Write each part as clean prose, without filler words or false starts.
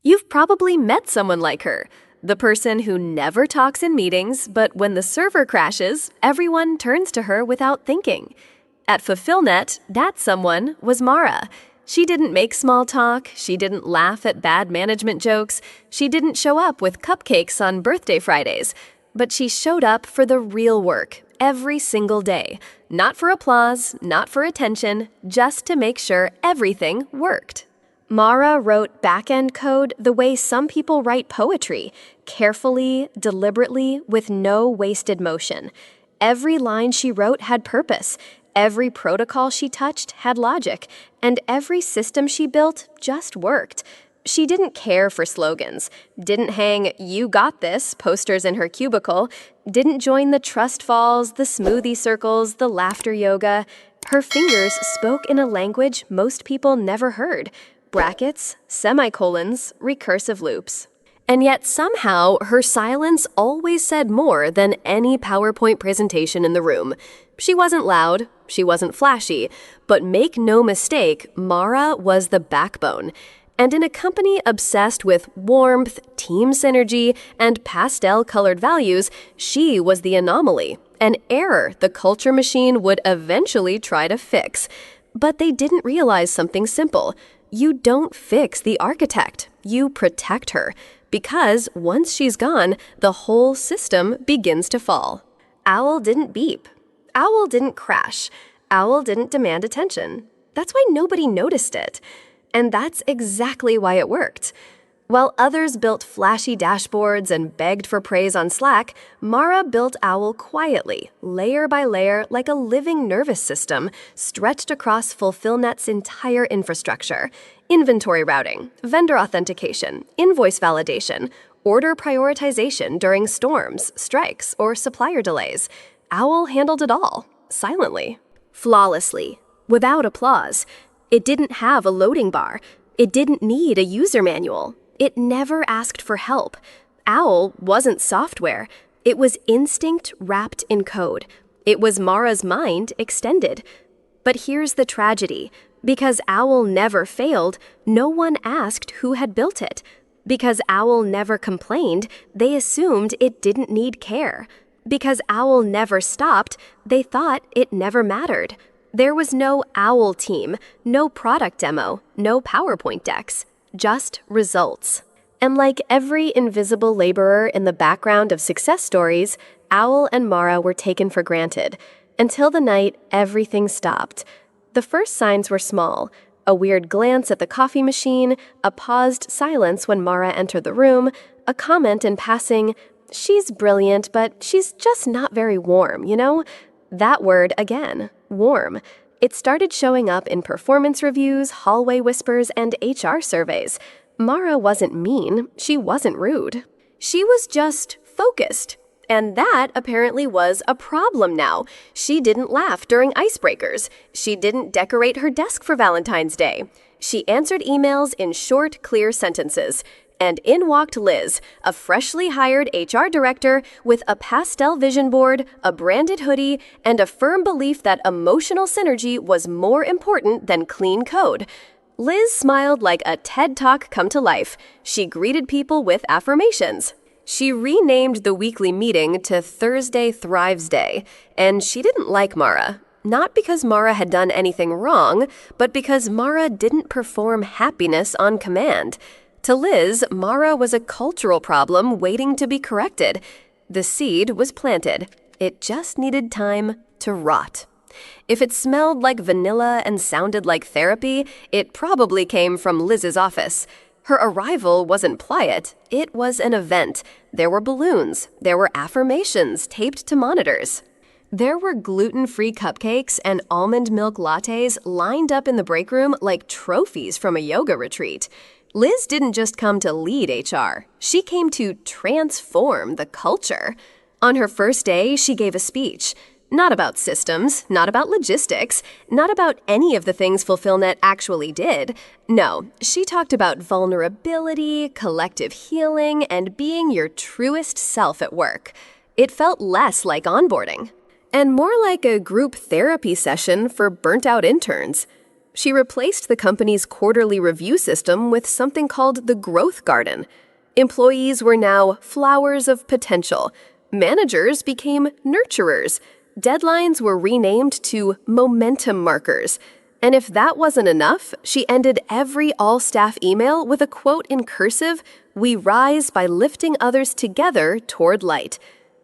You've probably met someone like her, the person who never talks in meetings, but when the server crashes, everyone turns to her without thinking. At Fulfillnet, that someone was Mara. She didn't make small talk, she didn't laugh at bad management jokes, she didn't show up with cupcakes on birthday Fridays, but she showed up for the real work every single day. Not for applause, not for attention, just to make sure everything worked. Mara wrote back-end code the way some people write poetry, carefully, deliberately, with no wasted motion. Every line she wrote had purpose, every protocol she touched had logic, and every system she built just worked. She didn't care for slogans, didn't hang "You got this" posters in her cubicle, didn't join the trust falls, the smoothie circles, the laughter yoga. Her fingers spoke in a language most people never heard. Brackets, semicolons, recursive loops. And yet somehow her silence always said more than any PowerPoint presentation in the room. She wasn't loud, she wasn't flashy, but make no mistake, Mara was the backbone. And in a company obsessed with warmth, team synergy, and pastel-colored values, she was the anomaly, an error the culture machine would eventually try to fix. But they didn't realize something simple. You don't fix the architect, you protect her, because once she's gone, the whole system begins to fall. Owl didn't beep. Owl didn't crash. Owl didn't demand attention. That's why nobody noticed it. And that's exactly why it worked. While others built flashy dashboards and begged for praise on Slack, Mara built Owl quietly, layer by layer, like a living nervous system, stretched across Fulfillnet's entire infrastructure. Inventory routing, vendor authentication, invoice validation, order prioritization during storms, strikes, or supplier delays. Owl handled it all, silently, flawlessly, without applause. It didn't have a loading bar. It didn't need a user manual. It never asked for help. Owl wasn't software. It was instinct wrapped in code. It was Mara's mind extended. But here's the tragedy. Because Owl never failed, no one asked who had built it. Because Owl never complained, they assumed it didn't need care. Because Owl never stopped, they thought it never mattered. There was no Owl team, no product demo, no PowerPoint decks. Just results. And like every invisible laborer in the background of success stories, Owl and Mara were taken for granted. Until the night everything stopped. The first signs were small. A weird glance at the coffee machine, a paused silence when Mara entered the room, a comment in passing, "She's brilliant, but she's just not very warm, you know?" That word again, warm. It started showing up in performance reviews, hallway whispers, and HR surveys. Mara wasn't mean, she wasn't rude. She was just focused. And that apparently was a problem now. She didn't laugh during icebreakers. She didn't decorate her desk for Valentine's Day. She answered emails in short, clear sentences. And in walked Liz, a freshly hired HR director with a pastel vision board, a branded hoodie, and a firm belief that emotional synergy was more important than clean code. Liz smiled like a TED Talk come to life. She greeted people with affirmations. She renamed the weekly meeting to Thursday Thrives Day, and she didn't like Mara. Not because Mara had done anything wrong, but because Mara didn't perform happiness on command. To Liz, Mara was a cultural problem waiting to be corrected. The seed was planted. It just needed time to rot. If it smelled like vanilla and sounded like therapy, it probably came from Liz's office. Her arrival wasn't Pliet, it was an event. There were balloons, there were affirmations taped to monitors. There were gluten-free cupcakes and almond milk lattes lined up in the break room like trophies from a yoga retreat. Liz didn't just come to lead HR, she came to transform the culture. On her first day, she gave a speech. Not about systems, not about logistics, not about any of the things Fulfillnet actually did. No, she talked about vulnerability, collective healing, and being your truest self at work. It felt less like onboarding, and more like a group therapy session for burnt-out interns. She replaced the company's quarterly review system with something called the Growth Garden. Employees were now flowers of potential. Managers became nurturers. Deadlines were renamed to momentum markers. And if that wasn't enough, she ended every all-staff email with a quote in cursive, "We rise by lifting others together toward light."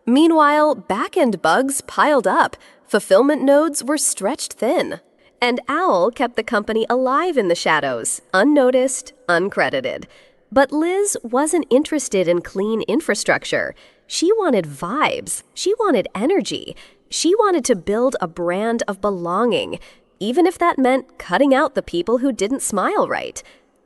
Meanwhile, back-end bugs piled up. Fulfillment nodes were stretched thin. And Owl kept the company alive in the shadows, unnoticed, uncredited. But Liz wasn't interested in clean infrastructure. She wanted vibes. She wanted energy. She wanted to build a brand of belonging, even if that meant cutting out the people who didn't smile right.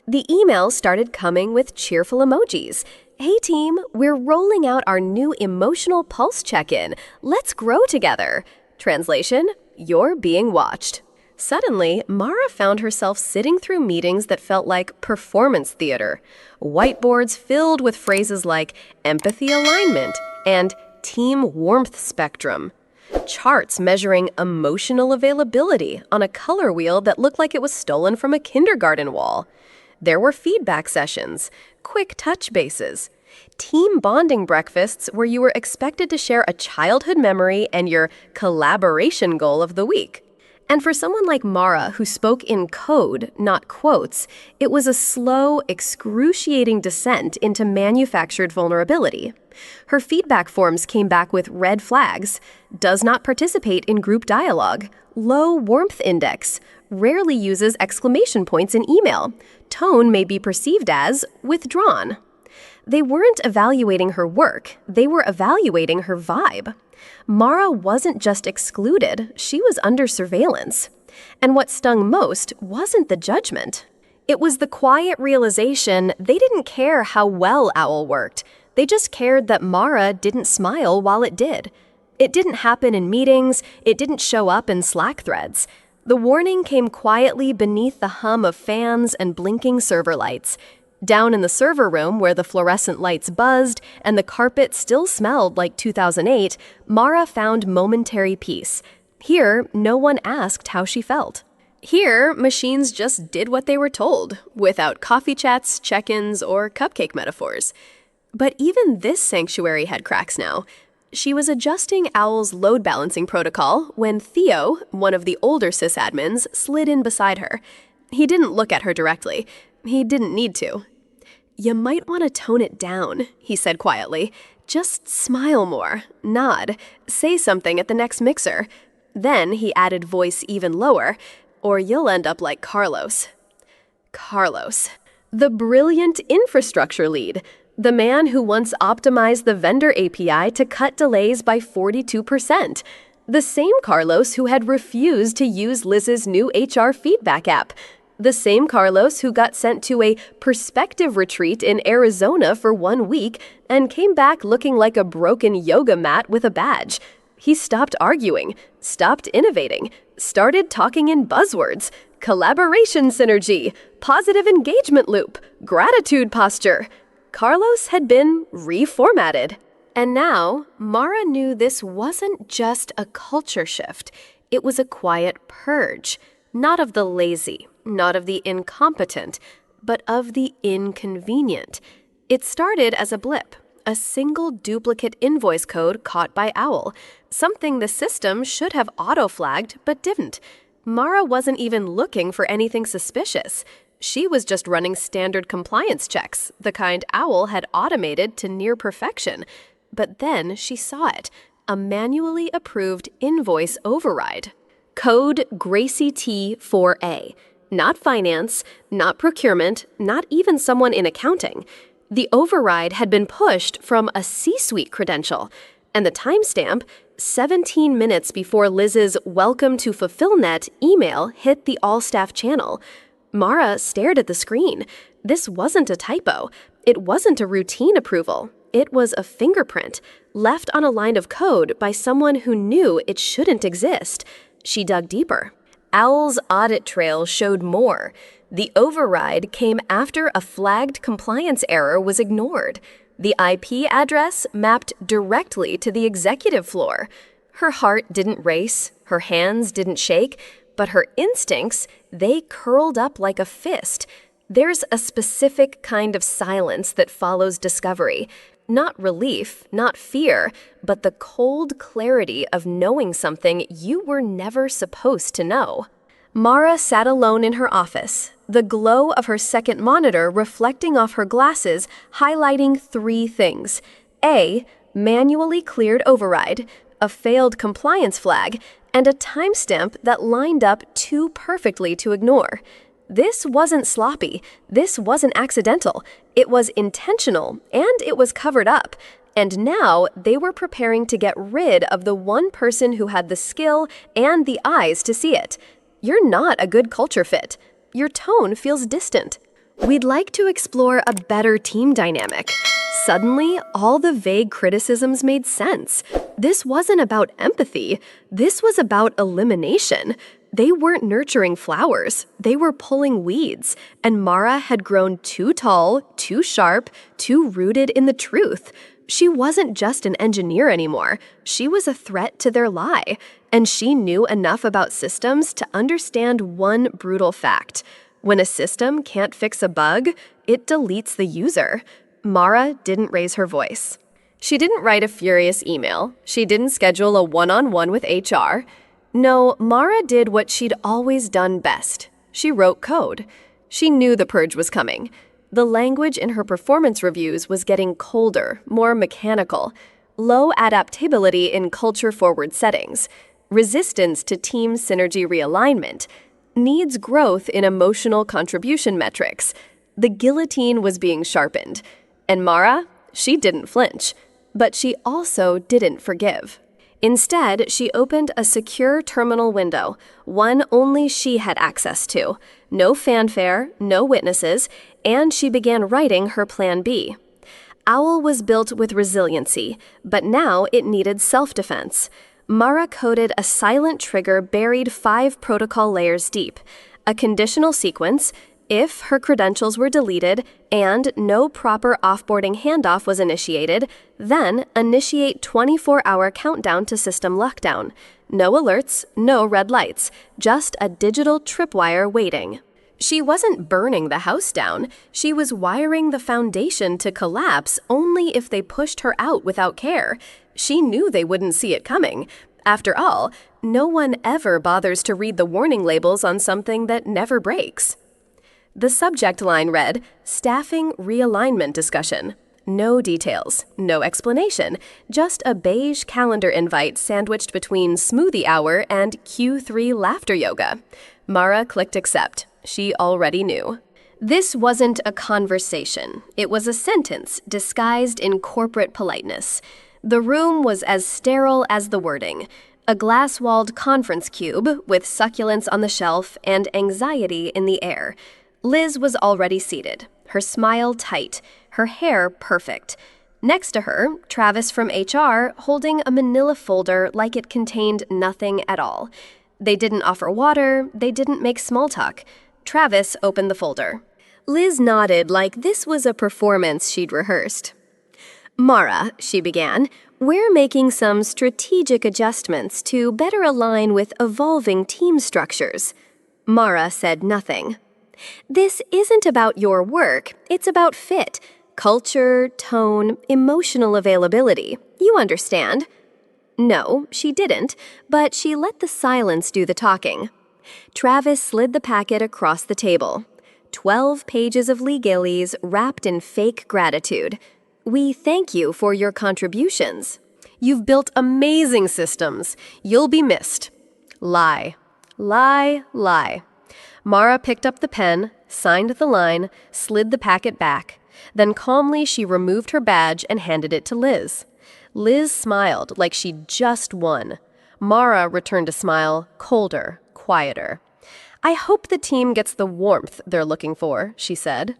The emails started coming with cheerful emojis. "Hey team, we're rolling out our new emotional pulse check-in. Let's grow together." Translation: you're being watched. Suddenly, Mara found herself sitting through meetings that felt like performance theater. Whiteboards filled with phrases like empathy alignment and team warmth spectrum. Charts measuring emotional availability on a color wheel that looked like it was stolen from a kindergarten wall. There were feedback sessions, quick touch bases, team bonding breakfasts where you were expected to share a childhood memory and your collaboration goal of the week. And for someone like Mara, who spoke in code, not quotes, it was a slow, excruciating descent into manufactured vulnerability. Her feedback forms came back with red flags: does not participate in group dialogue, low warmth index, rarely uses exclamation points in email, tone may be perceived as withdrawn. They weren't evaluating her work, they were evaluating her vibe. Mara wasn't just excluded, she was under surveillance. And what stung most wasn't the judgment. It was the quiet realization they didn't care how well Owl worked. They just cared that Mara didn't smile while it did. It didn't happen in meetings, it didn't show up in Slack threads. The warning came quietly beneath the hum of fans and blinking server lights. Down in the server room where the fluorescent lights buzzed and the carpet still smelled like 2008, Mara found momentary peace. Here, no one asked how she felt. Here, machines just did what they were told, without coffee chats, check-ins, or cupcake metaphors. But even this sanctuary had cracks now. She was adjusting Owl's load balancing protocol when Theo, one of the older sysadmins, slid in beside her. He didn't look at her directly. He didn't need to. "You might want to tone it down," he said quietly. "Just smile more, nod, say something at the next mixer." Then he added voice even lower, "Or you'll end up like Carlos." Carlos, the brilliant infrastructure lead, the man who once optimized the vendor API to cut delays by 42%. The same Carlos who had refused to use Liz's new HR feedback app. The same Carlos who got sent to a perspective retreat in Arizona for 1 week and came back looking like a broken yoga mat with a badge. He stopped arguing, stopped innovating, started talking in buzzwords: collaboration synergy, positive engagement loop, gratitude posture. Carlos had been reformatted. And now, Mara knew this wasn't just a culture shift. It was a quiet purge, not of the lazy, not of the incompetent, but of the inconvenient. It started as a blip, a single duplicate invoice code caught by Owl, something the system should have auto-flagged but didn't. Mara wasn't even looking for anything suspicious. She was just running standard compliance checks, the kind Owl had automated to near perfection. But then she saw it, a manually approved invoice override. Code Gracie T4A. Not finance, not procurement, not even someone in accounting. The override had been pushed from a C-suite credential, and the timestamp, 17 minutes before Liz's "Welcome to FulfillNet" email hit the all-staff channel. Mara stared at the screen. This wasn't a typo. It wasn't a routine approval. It was a fingerprint, left on a line of code by someone who knew it shouldn't exist. She dug deeper. Owl's audit trail showed more. The override came after a flagged compliance error was ignored. The IP address mapped directly to the executive floor. Her heart didn't race, her hands didn't shake, but her instincts, They curled up like a fist. There's a specific kind of silence that follows discovery. Not relief, not fear, but the cold clarity of knowing something you were never supposed to know. Mara sat alone in her office, the glow of her second monitor reflecting off her glasses, highlighting 3 things. A. Manually cleared override, a failed compliance flag, and a timestamp that lined up too perfectly to ignore. This wasn't sloppy. This wasn't accidental. It was intentional, and it was covered up. And now they were preparing to get rid of the one person who had the skill and the eyes to see it. You're not a good culture fit. Your tone feels distant. We'd like to explore a better team dynamic. Suddenly, all the vague criticisms made sense. This wasn't about empathy. This was about elimination. They weren't nurturing flowers. They were pulling weeds. And Mara had grown too tall, too sharp, too rooted in the truth. She wasn't just an engineer anymore. She was a threat to their lie. And she knew enough about systems to understand one brutal fact. When a system can't fix a bug, it deletes the user. Mara didn't raise her voice. She didn't write a furious email. She didn't schedule a one-on-one with HR. No, Mara did what she'd always done best. She wrote code. She knew the purge was coming. The language in her performance reviews was getting colder, more mechanical. Low adaptability in culture-forward settings. Resistance to team synergy realignment. Needs growth in emotional contribution metrics. The guillotine was being sharpened. And Mara, she didn't flinch. But she also didn't forgive. Instead, she opened a secure terminal window, one only she had access to. No fanfare, no witnesses, and she began writing her Plan B. OWL was built with resiliency, but now it needed self-defense. Mara coded a silent trigger buried 5 protocol layers deep, a conditional sequence, if her credentials were deleted and no proper offboarding handoff was initiated, then initiate 24-hour countdown to system lockdown. No alerts, no red lights, just a digital tripwire waiting. She wasn't burning the house down. She was wiring the foundation to collapse only if they pushed her out without care. She knew they wouldn't see it coming. After all, no one ever bothers to read the warning labels on something that never breaks. The subject line read, Staffing Realignment Discussion. No details, no explanation, just a beige calendar invite sandwiched between smoothie hour and Q3 laughter yoga. Mara clicked accept. She already knew. This wasn't a conversation. It was a sentence disguised in corporate politeness. The room was as sterile as the wording. A glass-walled conference cube with succulents on the shelf and anxiety in the air. Liz was already seated, her smile tight, her hair perfect. Next to her, Travis from HR holding a manila folder like it contained nothing at all. They didn't offer water, they didn't make small talk. Travis opened the folder. Liz nodded like this was a performance she'd rehearsed. Mara, she began, we're making some strategic adjustments to better align with evolving team structures. Mara said nothing. This isn't about your work, it's about fit, culture, tone, emotional availability. You understand? No, she didn't, but she let the silence do the talking. Travis slid the packet across the table. 12 pages of legalese wrapped in fake gratitude. We thank you for your contributions. You've built amazing systems. You'll be missed. Lie. Lie, lie. Mara picked up the pen, signed the line, slid the packet back. Then calmly she removed her badge and handed it to Liz. Liz smiled like she'd just won. Mara returned a smile, colder, quieter. I hope the team gets the warmth they're looking for, she said.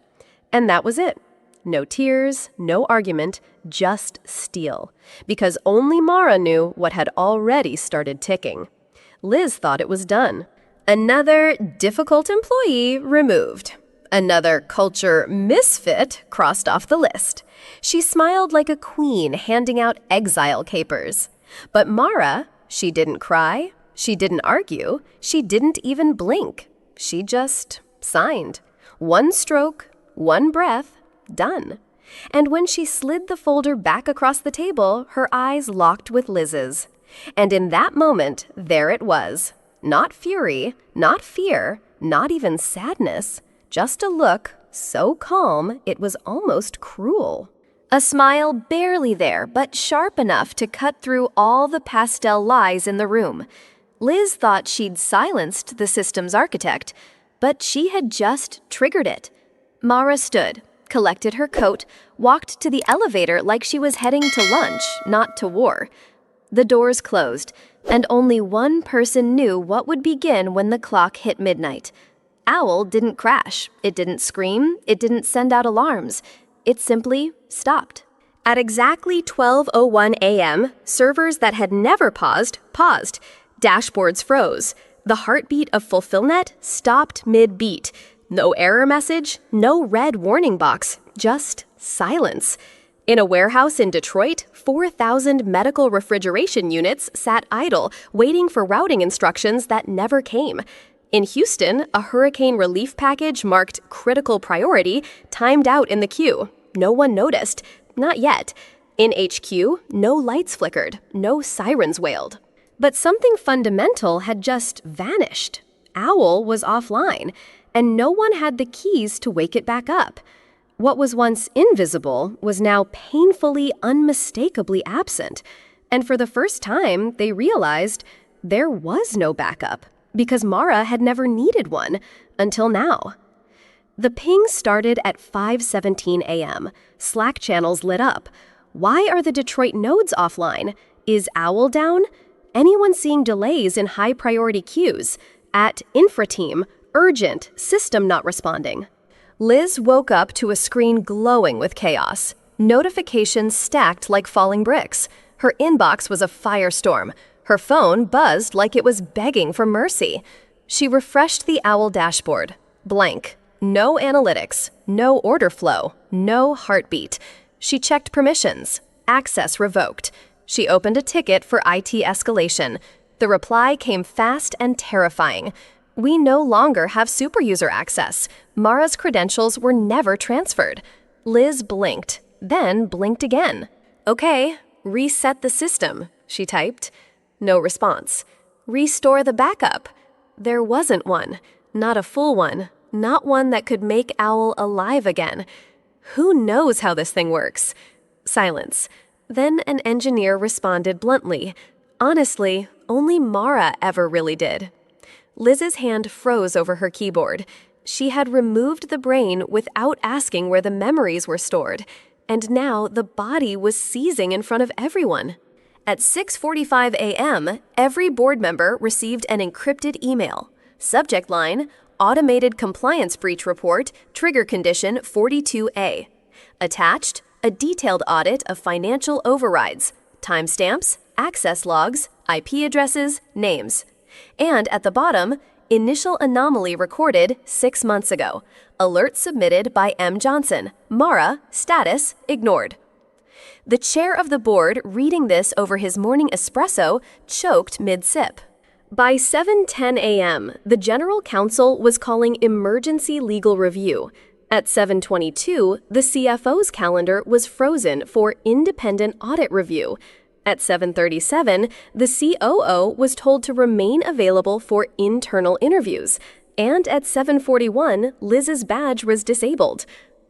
And that was it. No tears, no argument, just steel. Because only Mara knew what had already started ticking. Liz thought it was done. Another difficult employee removed. Another culture misfit crossed off the list. She smiled like a queen handing out exile capers. But Mara, she didn't cry, she didn't argue, she didn't even blink. She just signed. One stroke, one breath, done. And when she slid the folder back across the table, her eyes locked with Liz's. And in that moment, there it was. Not fury, not fear, not even sadness. Just a look so calm it was almost cruel. A smile barely there, but sharp enough to cut through all the pastel lies in the room. Liz thought she'd silenced the system's architect, but she had just triggered it. Mara stood, collected her coat, walked to the elevator like she was heading to lunch, not to war. The doors closed, and only one person knew what would begin when the clock hit midnight. Owl didn't crash. It didn't scream. It didn't send out alarms. It simply stopped. At exactly 12:01 a.m., servers that had never paused. Dashboards froze. The heartbeat of FulfillNet stopped mid-beat. No error message, no red warning box, just silence. In a warehouse in Detroit, 4,000 medical refrigeration units sat idle, waiting for routing instructions that never came. In Houston, a hurricane relief package marked critical priority timed out in the queue. No one noticed. Not yet. In HQ, no lights flickered, no sirens wailed. But something fundamental had just vanished. Owl was offline, and no one had the keys to wake it back up. What was once invisible was now painfully, unmistakably absent. And for the first time, they realized there was no backup, because Mara had never needed one, until now. The ping started at 5:17 a.m. Slack channels lit up. Why are the Detroit nodes offline? Is Owl down? Anyone seeing delays in high-priority queues? At infra team, urgent, system not responding. Liz woke up to a screen glowing with chaos. Notifications stacked like falling bricks. Her inbox was a firestorm. Her phone buzzed like it was begging for mercy. She refreshed the Owl dashboard. Blank. No analytics. No order flow. No heartbeat. She checked permissions. Access revoked. She opened a ticket for IT escalation. The reply came fast and terrifying. We no longer have superuser access. Mara's credentials were never transferred. Liz blinked, then blinked again. Okay, reset the system, she typed. No response. Restore the backup. There wasn't one. Not a full one. Not one that could make Owl alive again. Who knows how this thing works? Silence. Then an engineer responded bluntly. Honestly, only Mara ever really did. Liz's hand froze over her keyboard. She had removed the brain without asking where the memories were stored, and now the body was seizing in front of everyone. At 6:45 a.m., every board member received an encrypted email. Subject line, Automated Compliance Breach Report, Trigger Condition 42A. Attached, a detailed audit of financial overrides, timestamps, access logs, IP addresses, names. And at the bottom, initial anomaly recorded 6 months ago. Alert submitted by M. Johnson. Mara, status, ignored. The chair of the board, reading this over his morning espresso, choked mid-sip. By 7:10 a.m., the general counsel was calling emergency legal review. At 7:22, the CFO's calendar was frozen for independent audit review. At 7:37, the COO was told to remain available for internal interviews. And at 7:41, Liz's badge was disabled.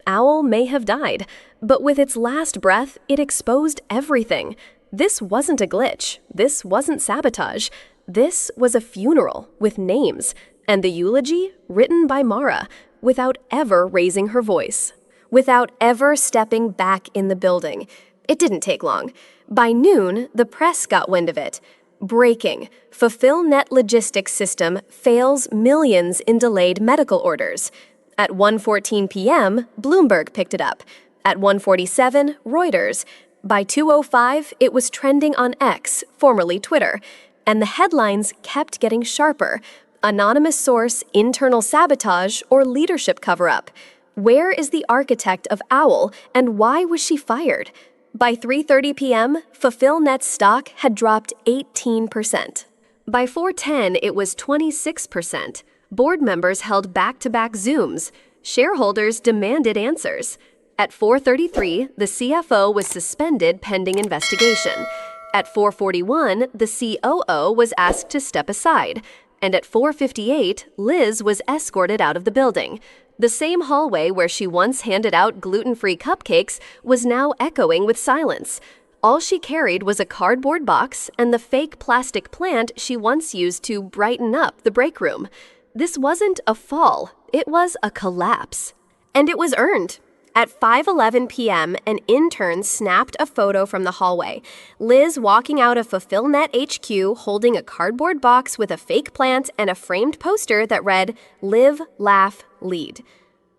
Owl may have died, but with its last breath, it exposed everything. This wasn't a glitch. This wasn't sabotage. This was a funeral with names, and the eulogy written by Mara, without ever raising her voice, without ever stepping back in the building. It didn't take long. By noon, the press got wind of it. Breaking. FulfillNet logistics system fails millions in delayed medical orders. At 1:14 p.m., Bloomberg picked it up. At 1:47, Reuters. By 2:05, it was trending on X, formerly Twitter. And the headlines kept getting sharper. Anonymous source, internal sabotage, or leadership cover-up. Where is the architect of Owl, and why was she fired? By 3:30 p.m., FulfillNet's stock had dropped 18%. By 4:10, it was 26%. Board members held back-to-back Zooms. Shareholders demanded answers. At 4:33, the CFO was suspended pending investigation. At 4:41, the COO was asked to step aside. And at 4:58, Liz was escorted out of the building. The same hallway where she once handed out gluten-free cupcakes was now echoing with silence. All she carried was a cardboard box and the fake plastic plant she once used to brighten up the break room. This wasn't a fall, it was a collapse. And it was earned. At 5:11 p.m., an intern snapped a photo from the hallway. Liz walking out of FulfillNet HQ holding a cardboard box with a fake plant and a framed poster that read, "Live, Laugh, Lead."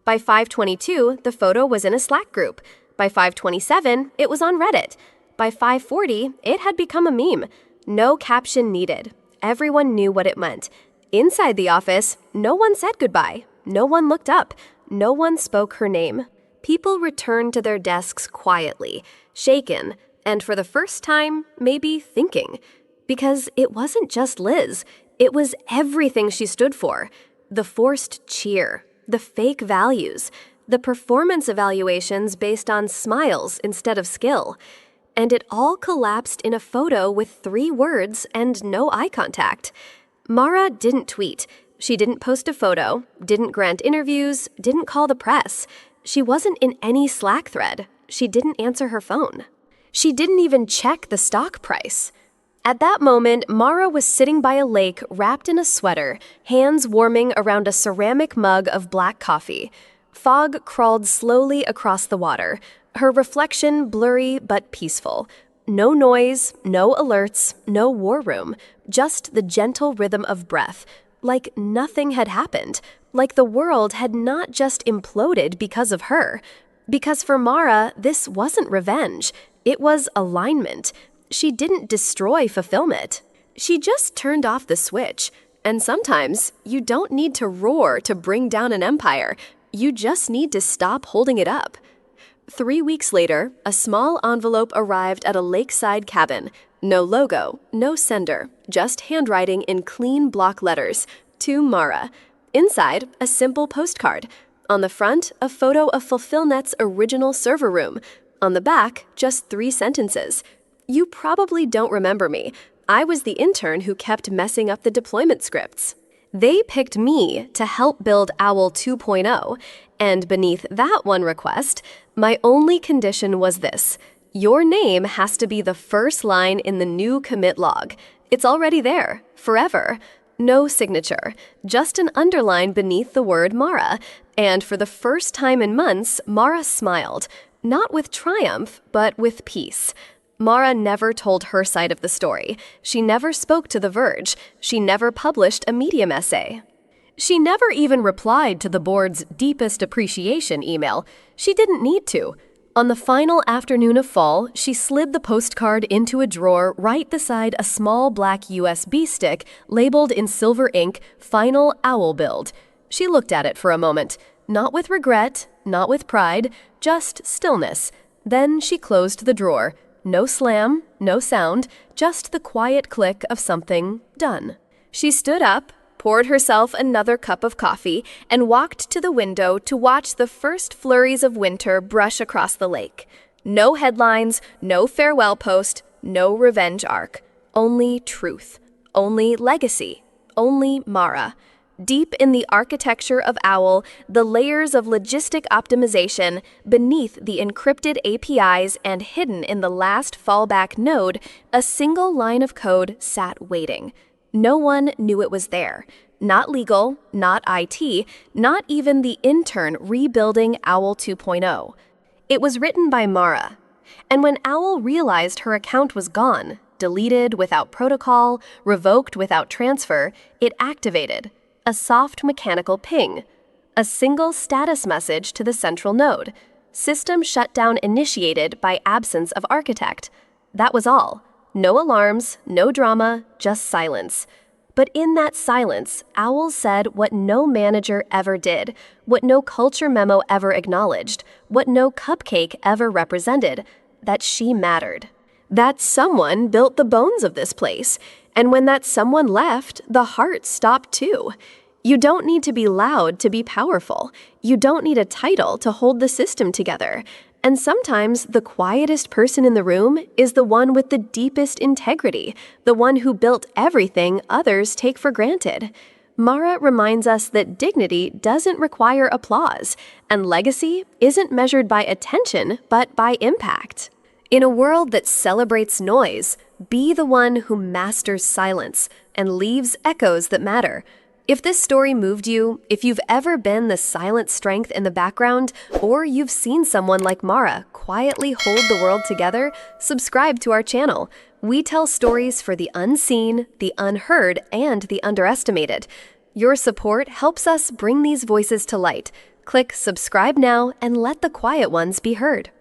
By 5:22, the photo was in a Slack group. By 5:27, it was on Reddit. By 5:40, it had become a meme. No caption needed. Everyone knew what it meant. Inside the office, no one said goodbye. No one looked up. No one spoke her name. People returned to their desks quietly, shaken, and for the first time, maybe thinking. Because it wasn't just Liz. It was everything she stood for. The forced cheer, the fake values, the performance evaluations based on smiles instead of skill. And it all collapsed in a photo with 3 words and no eye contact. Mara didn't tweet. She didn't post a photo, didn't grant interviews, didn't call the press. She wasn't in any Slack thread. She didn't answer her phone. She didn't even check the stock price. At that moment, Mara was sitting by a lake wrapped in a sweater, hands warming around a ceramic mug of black coffee. Fog crawled slowly across the water, her reflection blurry but peaceful. No noise, no alerts, no war room, just the gentle rhythm of breath, like nothing had happened. Like the world had not just imploded because of her. Because for Mara, this wasn't revenge. It was alignment. She didn't destroy fulfillment. She just turned off the switch. And sometimes, you don't need to roar to bring down an empire. You just need to stop holding it up. 3 weeks later, a small envelope arrived at a lakeside cabin. No logo, no sender, just handwriting in clean block letters. To Mara. Inside, a simple postcard. On the front, a photo of FulfillNet's original server room. On the back, just 3 sentences. You probably don't remember me. I was the intern who kept messing up the deployment scripts. They picked me to help build Owl 2.0, and beneath that one request, my only condition was this. Your name has to be the first line in the new commit log. It's already there, forever. No signature, just an underline beneath the word Mara. And for the first time in months, Mara smiled. Not with triumph, but with peace. Mara never told her side of the story. She never spoke to The Verge. She never published a Medium essay. She never even replied to the board's deepest appreciation email. She didn't need to. On the final afternoon of fall, she slid the postcard into a drawer right beside a small black USB stick labeled in silver ink, Final Owl Build. She looked at it for a moment, not with regret, not with pride, just stillness. Then she closed the drawer. No slam, no sound, just the quiet click of something done. She stood up, poured herself another cup of coffee, and walked to the window to watch the first flurries of winter brush across the lake. No headlines, no farewell post, no revenge arc. Only truth. Only legacy. Only Mara. Deep in the architecture of Owl, the layers of logistic optimization, beneath the encrypted APIs and hidden in the last fallback node, a single line of code sat waiting. No one knew it was there. Not legal, not IT, not even the intern rebuilding Owl 2.0. It was written by Mara. And when Owl realized her account was gone, deleted without protocol, revoked without transfer, it activated. A soft mechanical ping. A single status message to the central node. System shutdown initiated by absence of architect. That was all. No alarms, no drama, just silence. But in that silence, Owl said what no manager ever did, what no culture memo ever acknowledged, what no cupcake ever represented, that she mattered. That someone built the bones of this place, and when that someone left, the heart stopped too. You don't need to be loud to be powerful. You don't need a title to hold the system together. And sometimes the quietest person in the room is the one with the deepest integrity, the one who built everything others take for granted. Mara reminds us that dignity doesn't require applause, and legacy isn't measured by attention, but by impact. In a world that celebrates noise, be the one who masters silence and leaves echoes that matter. If this story moved you, if you've ever been the silent strength in the background, or you've seen someone like Mara quietly hold the world together, subscribe to our channel. We tell stories for the unseen, the unheard, and the underestimated. Your support helps us bring these voices to light. Click subscribe now and let the quiet ones be heard.